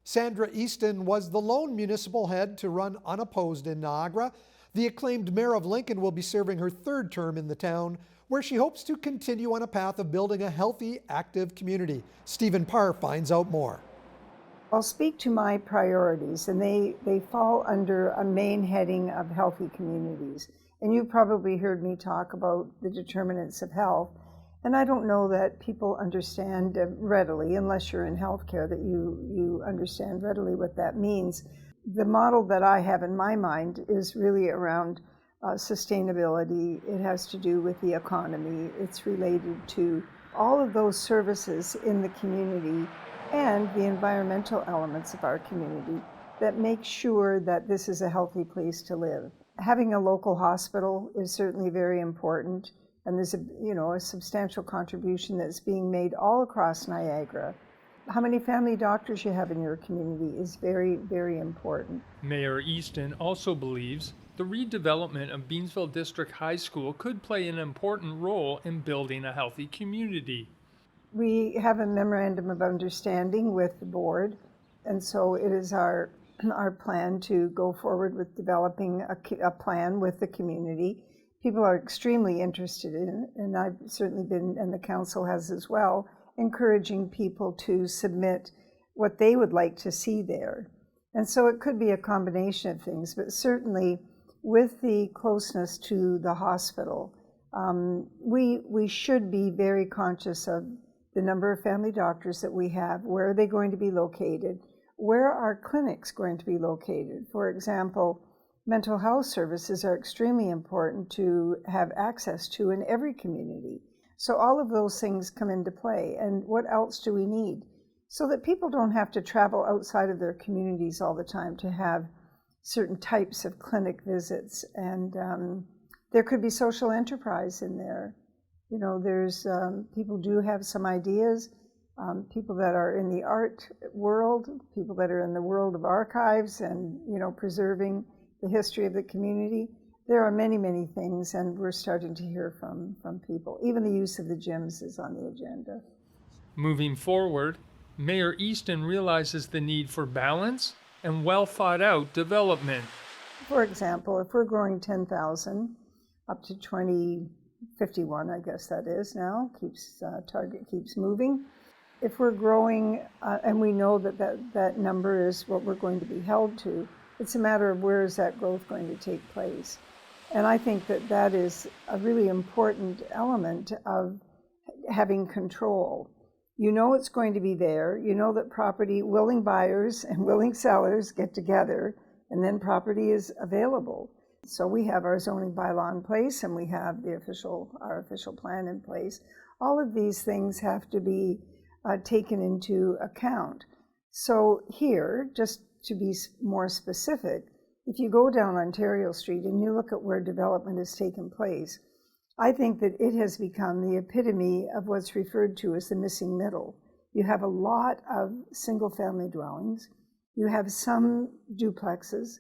Sandra Easton was the lone municipal head to run unopposed in Niagara. The acclaimed mayor of Lincoln will be serving her third term in the town, where she hopes to continue on a path of building a healthy, active community. Stephen Parr finds out more. I'll speak to my priorities, and they fall under a main heading of healthy communities. And you've probably heard me talk about the determinants of health. And I don't know that people understand readily, unless you're in healthcare, that you understand readily what that means. The model that I have in my mind is really around sustainability. It has to do with the economy. It's related to all of those services in the community and the environmental elements of our community that make sure that this is a healthy place to live. Having a local hospital is certainly very important, and there's a substantial contribution that's being made all across Niagara. How many family doctors you have in your community is very, very important. Mayor Easton also believes the redevelopment of Beamsville District High School could play an important role in building a healthy community. We have a memorandum of understanding with the board, and so it is our plan to go forward with developing a plan with the community. People are extremely interested in it, and I've certainly been, and the council has as well, encouraging people to submit what they would like to see there. And so it could be a combination of things, but certainly with the closeness to the hospital, we should be very conscious of the number of family doctors that we have. Where are they going to be located? Where are clinics going to be located? For example, mental health services are extremely important to have access to in every community. So all of those things come into play. And what else do we need? So that people don't have to travel outside of their communities all the time to have certain types of clinic visits. And there could be social enterprise in there. You know, there's people do have some ideas, people that are in the art world, people that are in the world of archives and, preserving the history of the community. There are many, many things, and we're starting to hear from people. Even the use of the gyms is on the agenda. Moving forward, Mayor Easton realizes the need for balance and well-thought-out development. For example, if we're growing 10,000 up to 2051, I guess that is now, target keeps moving. If we're growing, and we know that number is what we're going to be held to, it's a matter of where is that growth going to take place. And I think that is a really important element of having control. You know it's going to be there. You know that property, willing buyers and willing sellers get together, and then property is available. So we have our zoning bylaw in place, and we have our official plan in place. All of these things have to be taken into account. So here, just to be more specific, if you go down Ontario Street and you look at where development has taken place, I think that it has become the epitome of what's referred to as the missing middle. You have a lot of single-family dwellings. You have some duplexes,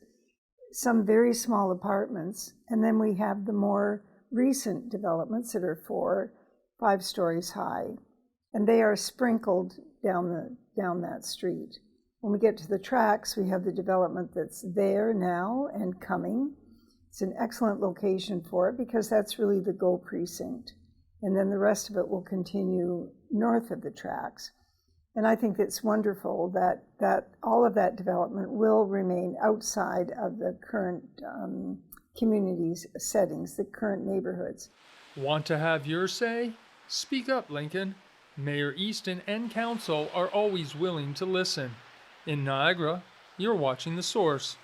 some very small apartments, and then we have the more recent developments that are 4, 5 stories high, and they are sprinkled down that street. When we get to the tracks, we have the development that's there now and coming. It's an excellent location for it because that's really the Go precinct. And then the rest of it will continue north of the tracks. And I think it's wonderful that all of that development will remain outside of the current communities settings, the current neighborhoods. Want to have your say? Speak up, Lincoln. Mayor Easton and council are always willing to listen. In Niagara, you're watching The Source.